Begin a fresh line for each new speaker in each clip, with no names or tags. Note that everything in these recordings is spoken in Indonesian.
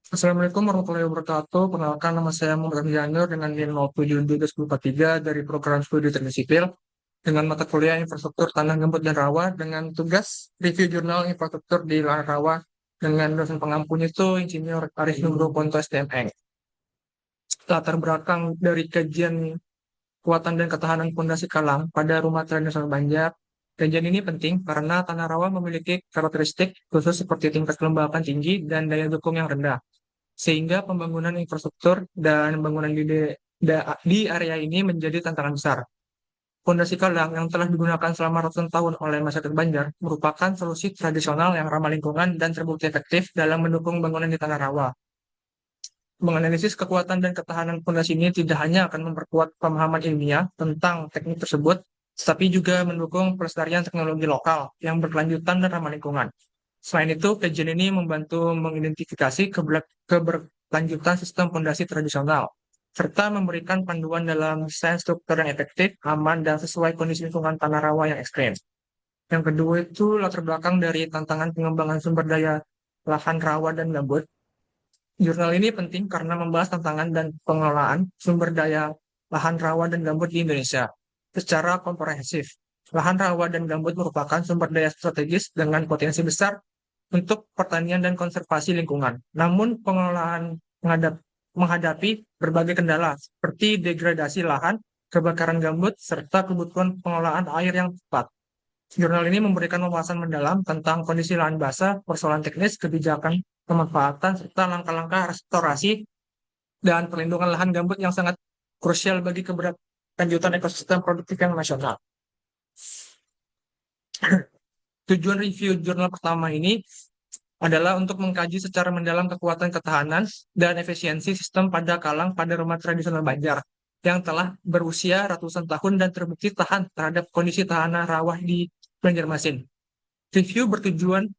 Assalamualaikum warahmatullahi wabarakatuh. Perkenalkan nama saya Muhammad Yanur dengan NIM 072243 dari program studi teknik sipil dengan mata kuliah infrastruktur tanah gembut dan rawa dengan tugas review jurnal infrastruktur di lahan rawa dengan dosen pengampunya itu Insinyur Arif Nugroho Ponto STMN. Latar belakang dari kajian kekuatan dan ketahanan pondasi Kalang pada rumah tradisional Banjar. Kajian ini penting karena tanah rawa memiliki karakteristik khusus seperti tingkat kelembapan tinggi dan daya dukung yang rendah sehingga pembangunan infrastruktur dan bangunan di area ini menjadi tantangan besar. Pondasi Kalang yang telah digunakan selama ratusan tahun oleh masyarakat Banjar merupakan solusi tradisional yang ramah lingkungan dan terbukti efektif dalam mendukung bangunan di tanah rawa. Menganalisis kekuatan dan ketahanan pondasi ini tidak hanya akan memperkuat pemahaman ilmiah tentang teknik tersebut, tetapi juga mendukung pelestarian teknologi lokal yang berkelanjutan dan ramah lingkungan. Selain itu, kajian ini membantu mengidentifikasi keberlanjutan sistem pondasi tradisional, serta memberikan panduan dalam desain struktur yang efektif, aman, dan sesuai kondisi lingkungan tanah rawa yang ekstrem. Yang kedua itu latar belakang dari tantangan pengembangan sumber daya lahan rawa dan gambut. Jurnal ini penting karena membahas tantangan dan pengelolaan sumber daya lahan rawa dan gambut di Indonesia secara komprehensif. Lahan rawa dan gambut merupakan sumber daya strategis dengan potensi besar untuk pertanian dan konservasi lingkungan. Namun pengelolaan menghadapi berbagai kendala seperti degradasi lahan, kebakaran gambut, serta kebutuhan pengelolaan air yang tepat. Jurnal ini memberikan pembahasan mendalam tentang kondisi lahan basah, persoalan teknis, kebijakan pemanfaatan, serta langkah-langkah restorasi dan perlindungan lahan gambut yang sangat krusial bagi keberlanjutan ekosistem produktif yang nasional. Tujuan review jurnal pertama ini adalah untuk mengkaji secara mendalam kekuatan ketahanan dan efisiensi sistem pada Kalang pada rumah tradisional Banjar yang telah berusia ratusan tahun dan terbukti tahan terhadap kondisi tanah rawa di Banjarmasin. Review bertujuan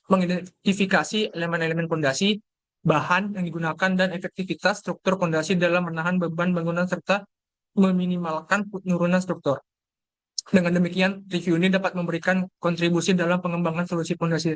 mengidentifikasi elemen-elemen pondasi, bahan yang digunakan, dan efektivitas struktur pondasi dalam menahan beban bangunan serta meminimalkan penurunan struktur. Dengan demikian, review ini dapat memberikan kontribusi dalam pengembangan solusi pondasi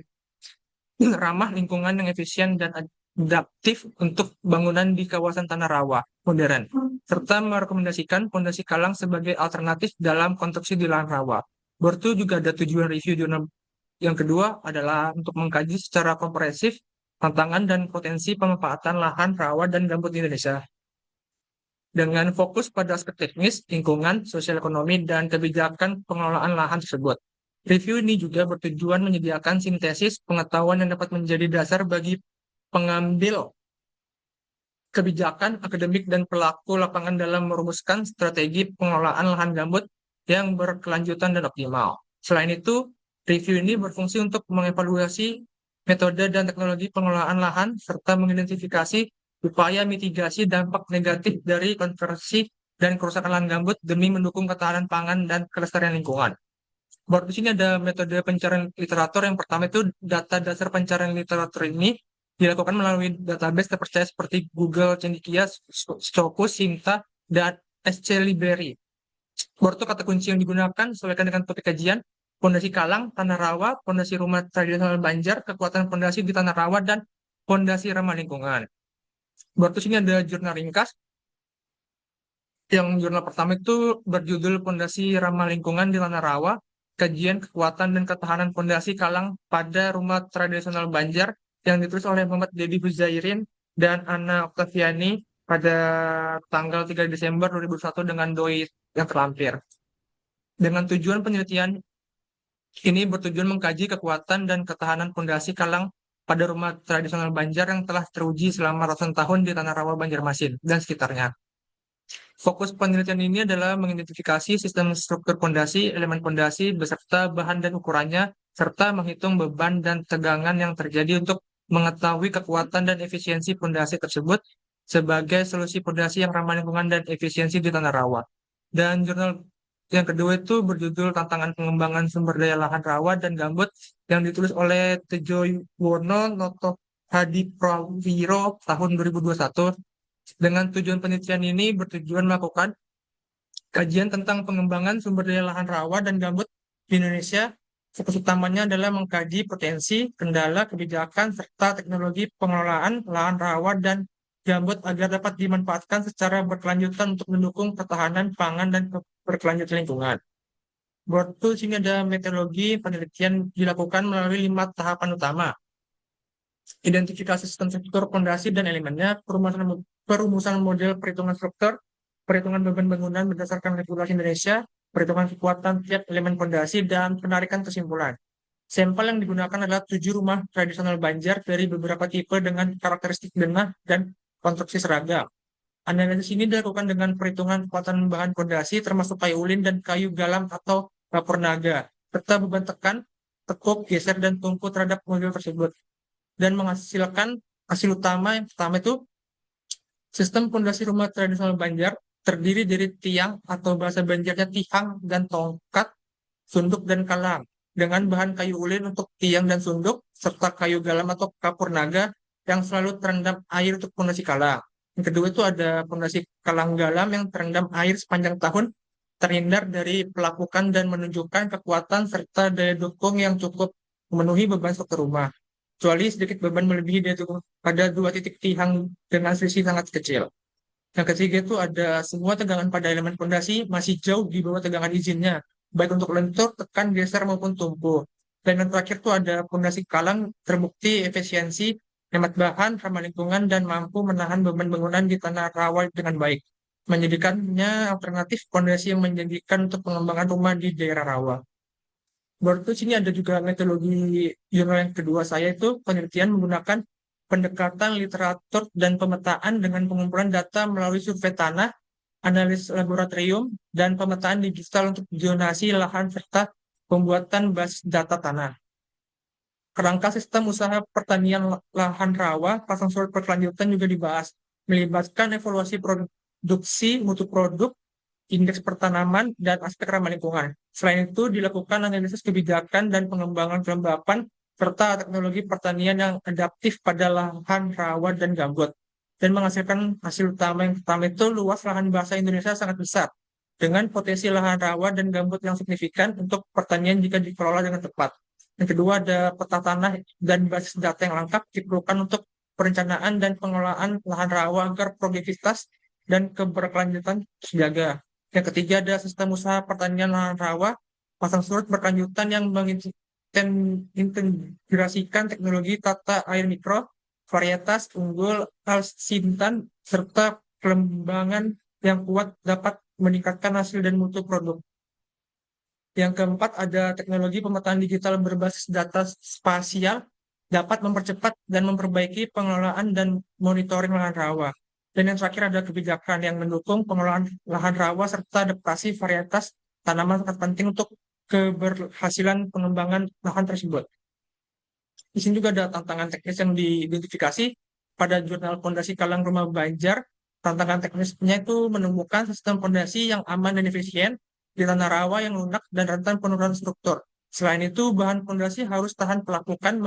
ramah lingkungan yang efisien dan adaptif untuk bangunan di kawasan tanah rawa modern, serta merekomendasikan pondasi Kalang sebagai alternatif dalam konstruksi di lahan rawa. Bertu juga ada tujuan review jurnal yang kedua adalah untuk mengkaji secara komprehensif tantangan dan potensi pemanfaatan lahan rawa dan gambut di Indonesia dengan fokus pada aspek teknis, lingkungan, sosial ekonomi, dan kebijakan pengelolaan lahan tersebut. Review ini juga bertujuan menyediakan sintesis pengetahuan yang dapat menjadi dasar bagi pengambil kebijakan akademik dan pelaku lapangan dalam merumuskan strategi pengelolaan lahan gambut yang berkelanjutan dan optimal. Selain itu, review ini berfungsi untuk mengevaluasi metode dan teknologi pengelolaan lahan serta mengidentifikasi upaya mitigasi dampak negatif dari konversi dan kerusakan lahan gambut demi mendukung ketahanan pangan dan kelestarian lingkungan. Baru di sini ada metode pencarian literatur. Yang pertama itu data dasar pencarian literatur ini dilakukan melalui database terpercaya seperti Google, Cendekia, Scopus, Sinta, dan SC Library. Baru itu kata kunci yang digunakan sesuaikan dengan topik kajian, pondasi Kalang, tanah rawa, pondasi rumah tradisional Banjar, kekuatan pondasi di tanah rawa, dan pondasi ramah lingkungan. Baru itu sini ada jurnal ringkas. Yang jurnal pertama itu berjudul Pondasi Ramah Lingkungan di Tanah Rawa, Kajian Kekuatan dan Ketahanan Pondasi Kalang pada Rumah Tradisional Banjar yang ditulis oleh Muhammad Dedi Huzairin dan Anna Oktaviani pada tanggal 3 Desember 2001 dengan doi yang terlampir. Dengan tujuan penelitian ini bertujuan mengkaji kekuatan dan ketahanan pondasi Kalang pada rumah tradisional Banjar yang telah teruji selama ratusan tahun di Tanah Rawa Banjarmasin dan sekitarnya. Fokus penelitian ini adalah mengidentifikasi sistem struktur pondasi, elemen pondasi, beserta bahan dan ukurannya, serta menghitung beban dan tegangan yang terjadi untuk mengetahui kekuatan dan efisiensi pondasi tersebut sebagai solusi pondasi yang ramah lingkungan dan efisiensi di tanah rawa. Dan jurnal yang kedua itu berjudul Tantangan Pengembangan Sumber Daya Lahan Rawa dan Gambut yang ditulis oleh Tejo Wono Noto Hadi Prawiro tahun 2021. Dengan tujuan penelitian ini bertujuan melakukan kajian tentang pengembangan sumber daya lahan rawa dan gambut di Indonesia Fokus utamanya adalah mengkaji potensi, kendala, kebijakan, serta teknologi pengelolaan lahan rawa dan gambut agar dapat dimanfaatkan secara berkelanjutan untuk mendukung ketahanan pangan dan berkelanjutan lingkungan. Board Tools ini ada metodologi penelitian dilakukan melalui 5 tahapan utama. Identifikasi sistem struktur, fondasi, dan elemennya, perumusan model perhitungan struktur, perhitungan beban bangunan berdasarkan regulasi Indonesia, perhitungan kekuatan tiap elemen fondasi, dan penarikan kesimpulan. Sampel yang digunakan adalah 7 rumah tradisional Banjar dari beberapa tipe dengan karakteristik denah dan konstruksi seragam. Analisis ini dilakukan dengan perhitungan kekuatan bahan fondasi termasuk kayu ulin dan kayu galam atau kapur naga, serta beban tekan, tekuk, geser, dan tumpu terhadap model tersebut. Dan menghasilkan hasil utama yang pertama itu sistem fondasi rumah tradisional Banjar terdiri dari tiang atau bahasa Banjarnya tihang dan tongkat, sunduk dan kalang dengan bahan kayu ulin untuk tiang dan sunduk serta kayu galam atau kapur naga yang selalu terendam air untuk fondasi kalang. Yang kedua itu ada fondasi kalang galam yang terendam air sepanjang tahun, terhindar dari pelapukan dan menunjukkan kekuatan serta daya dukung yang cukup memenuhi beban struktur rumah. Kecuali sedikit beban melebihi daya dukung pada 2 titik tihang dengan selisih sangat kecil. Yang ketiga itu ada semua tegangan pada elemen fondasi masih jauh di bawah tegangan izinnya, baik untuk lentur, tekan, geser maupun tumpu. Dan yang terakhir itu ada fondasi kalang terbukti efisiensi, hemat bahan, ramah lingkungan, dan mampu menahan beban bangunan di tanah rawa dengan baik. Menjadikannya alternatif fondasi yang menjanjikan untuk pengembangan rumah di daerah rawa. Baru sini ada juga metodologi jurnal yang kedua saya itu penelitian menggunakan pendekatan literatur dan pemetaan dengan pengumpulan data melalui survei tanah, analis laboratorium, dan pemetaan digital untuk zonasi lahan serta pembuatan basis data tanah. Kerangka sistem usaha pertanian lahan rawa, pasang surut berkelanjutan juga dibahas, melibatkan evaluasi produksi, mutu produk, indeks pertanaman, dan aspek ramah lingkungan. Selain itu, dilakukan analisis kebijakan dan pengembangan kelembapan, serta teknologi pertanian yang adaptif pada lahan rawa dan gambut. Dan menghasilkan hasil utama yang pertama itu luas lahan basah Indonesia sangat besar, dengan potensi lahan rawa dan gambut yang signifikan untuk pertanian jika dikelola dengan tepat. Yang kedua ada peta tanah dan basis data yang lengkap diperlukan untuk perencanaan dan pengelolaan lahan rawa agar produktivitas dan keberkelanjutan terjaga. Yang ketiga ada sistem usaha pertanian lahan rawa, pasang surut berkelanjutan yang mengintegrasikan teknologi tata air mikro, varietas unggul, alsintan, serta kelembangan yang kuat dapat meningkatkan hasil dan mutu produk. Yang keempat ada teknologi pemetaan digital berbasis data spasial dapat mempercepat dan memperbaiki pengelolaan dan monitoring lahan rawa. Dan yang terakhir ada kebijakan yang mendukung pengelolaan lahan rawa serta adaptasi varietas tanaman sangat penting untuk keberhasilan pengembangan lahan tersebut. Di sini juga ada tantangan teknis yang diidentifikasi pada jurnal Fondasi Kalang Rumah Banjar. Tantangan teknisnya itu menemukan sistem fondasi yang aman dan efisien di tanah rawa yang lunak dan rentan penurunan struktur. Selain itu, bahan fondasi harus tahan pelapukan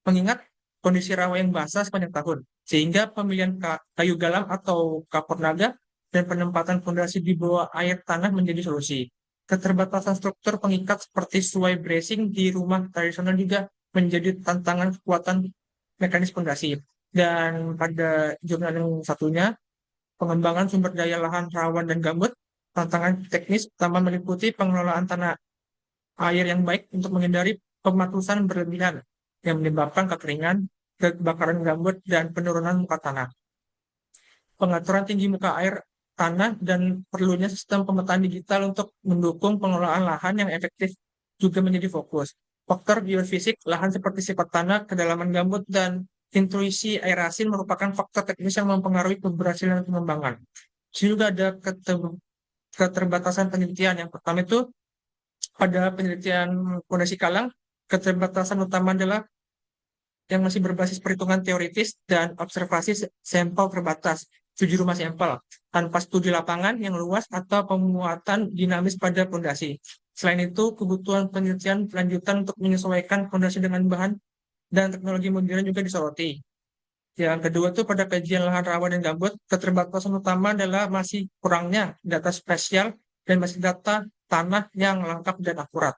mengingat kondisi rawa yang basah sepanjang tahun. Sehingga pemilihan kayu galam atau kapur naga dan penempatan fondasi di bawah air tanah menjadi solusi. Keterbatasan struktur pengikat seperti suai bracing di rumah tradisional juga menjadi tantangan kekuatan mekanis fondasi. Dan pada jurnal yang satunya, pengembangan sumber daya lahan rawan dan gambut, tantangan teknis utama meliputi pengelolaan tanah air yang baik untuk menghindari pematusan berlebihan yang menyebabkan kekeringan, kebakaran gambut, dan penurunan muka tanah. Pengaturan tinggi muka air tanah dan perlunya sistem pemetaan digital untuk mendukung pengelolaan lahan yang efektif juga menjadi fokus. Faktor geofisik, lahan seperti sifat tanah, kedalaman gambut, dan intuisi air asin merupakan faktor teknis yang mempengaruhi keberhasilan pengembangan. Sini juga ada keterbatasan penelitian. Yang pertama itu pada penelitian Fondasi Kalang, keterbatasan utama adalah yang masih berbasis perhitungan teoritis dan observasi sampel terbatas, 7 rumah sampel, tanpa studi lapangan yang luas atau pemuatan dinamis pada fondasi. Selain itu, kebutuhan penelitian lanjutan untuk menyesuaikan fondasi dengan bahan dan teknologi modern juga disoroti. Yang kedua itu pada kajian lahan rawa dan gambut, keterbatasan utama adalah masih kurangnya data spesial dan masih data tanah yang lengkap dan akurat.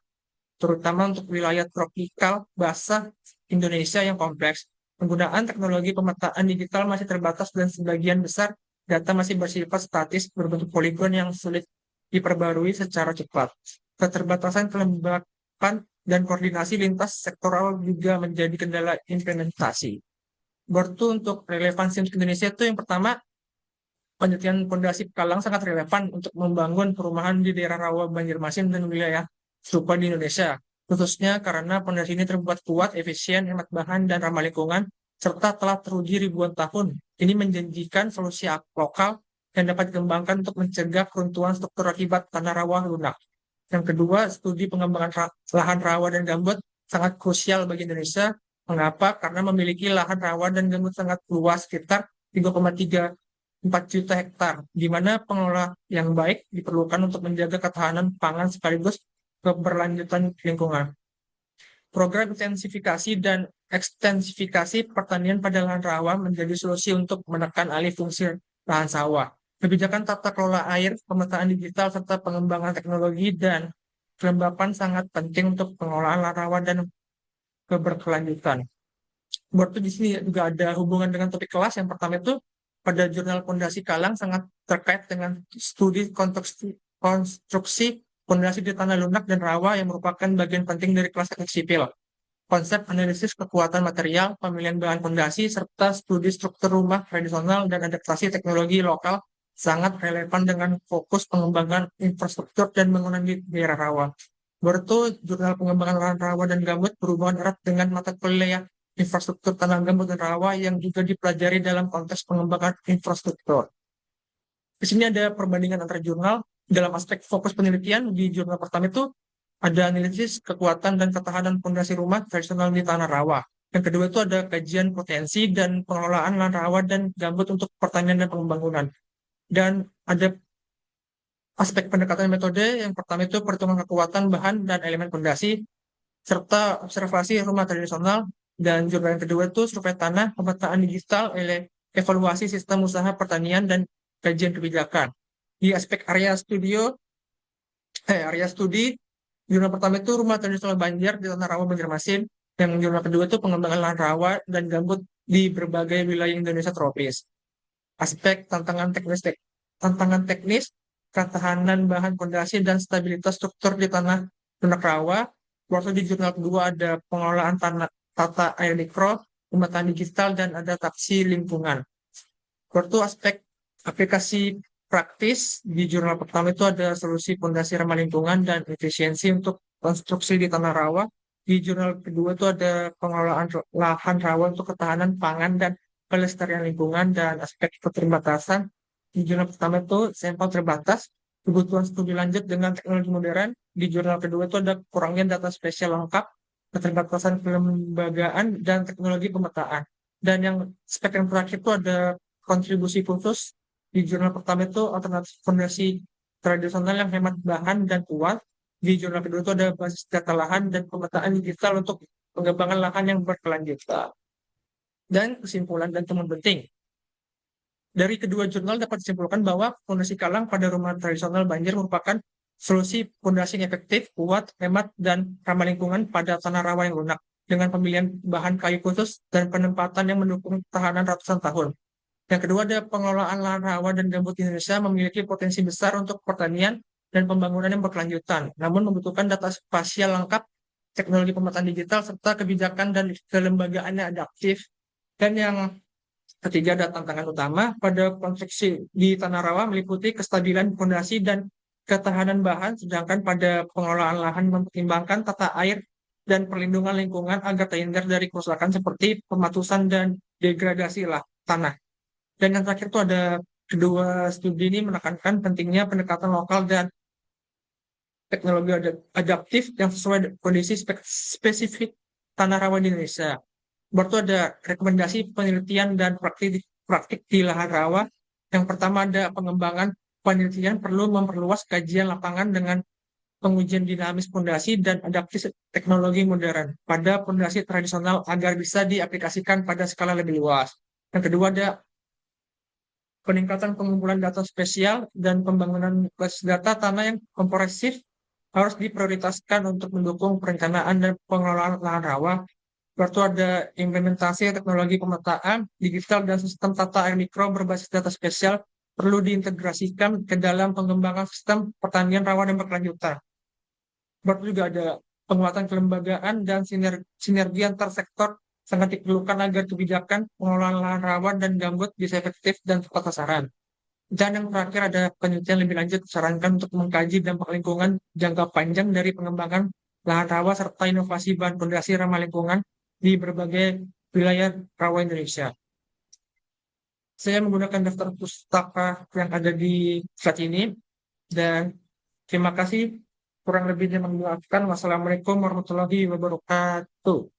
terutama untuk wilayah tropikal basah Indonesia yang kompleks. Penggunaan teknologi pemetaan digital masih terbatas dan sebagian besar data masih bersifat statis berbentuk poligon yang sulit diperbarui secara cepat. Keterbatasan kelembapan dan koordinasi lintas sektoral juga menjadi kendala implementasi. Berarti untuk relevansi untuk Indonesia itu yang pertama, penelitian pondasi Pekalang sangat relevan untuk membangun perumahan di daerah rawa Banjarmasin dan wilayah serupa di Indonesia, khususnya karena pondasi ini terbuat kuat, efisien, hemat bahan, dan ramah lingkungan, serta telah teruji ribuan tahun. Ini menjanjikan solusi lokal yang dapat dikembangkan untuk mencegah keruntuhan struktur akibat tanah rawa lunak. Yang kedua, studi pengembangan lahan rawa dan gambut sangat krusial bagi Indonesia. Mengapa? Karena memiliki lahan rawa dan gambut sangat luas, sekitar 3,34 juta hektar, di mana pengelola yang baik diperlukan untuk menjaga ketahanan pangan sekaligus keberlanjutan lingkungan. Program intensifikasi dan ekstensifikasi pertanian pada lahan rawa menjadi solusi untuk menekan alih fungsi lahan sawah. Kebijakan tata kelola air, pemetaan digital, serta pengembangan teknologi dan kelembapan sangat penting untuk pengelolaan lahan rawa dan keberkelanjutan. Berarti di sini juga ada hubungan dengan topik kelas. Yang pertama itu pada jurnal Pondasi Kalang sangat terkait dengan studi konstruksi pondasi di tanah lunak dan rawa yang merupakan bagian penting dari kelas teknik sipil. Konsep analisis kekuatan material, pemilihan bahan pondasi, serta studi struktur rumah tradisional dan adaptasi teknologi lokal sangat relevan dengan fokus pengembangan infrastruktur dan bangunan di daerah rawa. Berarti jurnal pengembangan lahan rawa dan gambut berhubungan erat dengan mata kuliah infrastruktur tanah gambut dan rawa yang juga dipelajari dalam konteks pengembangan infrastruktur. Di sini ada perbandingan antara jurnal dalam aspek fokus penelitian. Di jurnal pertama itu ada analisis kekuatan dan ketahanan fondasi rumah tradisional di tanah rawa. Yang kedua itu ada kajian potensi dan pengelolaan lahan rawa dan gambut untuk pertanian dan pembangunan. Dan ada aspek pendekatan metode. Yang pertama itu perhitungan kekuatan bahan dan elemen fondasi, serta observasi rumah tradisional. Dan jurnal yang kedua itu survei tanah, pemetaan digital, evaluasi sistem usaha pertanian, dan kajian kebijakan. Di aspek area studi, jurnal pertama itu rumah tradisional Banjar di tanah rawa Banjarmasin. Yang jurnal kedua itu pengembangan lahan rawa dan gambut di berbagai wilayah Indonesia tropis. Aspek tantangan teknis, ketahanan bahan pondasi dan stabilitas struktur di tanah lunak rawa. Waktu di jurnal kedua ada pengelolaan tanah tata air mikro, pemetaan digital, dan adaptasi lingkungan. Waktu aspek aplikasi praktis di jurnal pertama itu ada solusi pondasi ramah lingkungan dan efisiensi untuk konstruksi di tanah rawa. Di jurnal kedua itu ada pengelolaan lahan rawa untuk ketahanan pangan dan pelestarian lingkungan dan aspek keterbatasan. Di jurnal pertama itu sampel terbatas, kebutuhan studi lanjut dengan teknologi modern. Di jurnal kedua itu ada kurangnya data spesial lengkap, keterbatasan kelembagaan, dan teknologi pemetaan. Dan yang aspek yang terakhir itu ada kontribusi khusus. Di jurnal pertama itu alternatif fondasi tradisional yang hemat bahan dan kuat. Di jurnal kedua itu ada basis data lahan dan pemetaan digital untuk pengembangan lahan yang berkelanjutan. Dan kesimpulan dan temuan penting. Dari kedua jurnal dapat disimpulkan bahwa fondasi Kalang pada rumah tradisional Banjar merupakan solusi fondasi yang efektif, kuat, hemat, dan ramah lingkungan pada tanah rawa yang lunak, dengan pemilihan bahan kayu khusus dan penempatan yang mendukung ketahanan ratusan tahun. Yang kedua ada pengelolaan lahan rawa dan gambut di Indonesia memiliki potensi besar untuk pertanian dan pembangunan yang berkelanjutan, namun membutuhkan data spasial lengkap, teknologi pemetaan digital, serta kebijakan dan kelembagaan yang adaptif. Dan yang ketiga ada tantangan utama pada konstruksi di tanah rawa meliputi kestabilan fondasi dan ketahanan bahan, sedangkan pada pengelolaan lahan mempertimbangkan tata air dan perlindungan lingkungan agar terhindar dari kerusakan seperti pematusan dan degradasi tanah. Dan yang terakhir itu ada kedua studi ini menekankan pentingnya pendekatan lokal dan teknologi adaptif yang sesuai kondisi spesifik tanah rawa di Indonesia. Berarti ada rekomendasi penelitian dan praktik di lahan rawa. Yang pertama ada pengembangan penelitian perlu memperluas kajian lapangan dengan pengujian dinamis fondasi dan adaptasi teknologi modern pada fondasi tradisional agar bisa diaplikasikan pada skala lebih luas. Yang kedua ada peningkatan pengumpulan data spesial dan pembangunan basis data tanah yang komprehensif harus diprioritaskan untuk mendukung perencanaan dan pengelolaan lahan rawa. Perlu ada implementasi teknologi pemetaan digital dan sistem tata air mikro berbasis data spesial perlu diintegrasikan ke dalam pengembangan sistem pertanian rawa dan berkelanjutan. Perlu juga ada penguatan kelembagaan dan sinergi antar sektor sangat diperlukan agar kebijakan pengelolaan lahan rawa dan gambut bisa efektif dan tepat sasaran. Dan yang terakhir ada penelitian lebih lanjut disarankan untuk mengkaji dampak lingkungan jangka panjang dari pengembangan lahan rawa serta inovasi bahan pondasi ramah lingkungan di berbagai wilayah rawa Indonesia. Saya menggunakan daftar pustaka yang ada di slide ini dan terima kasih. Kurang lebihnya mengucapkan wassalamualaikum warahmatullahi wabarakatuh.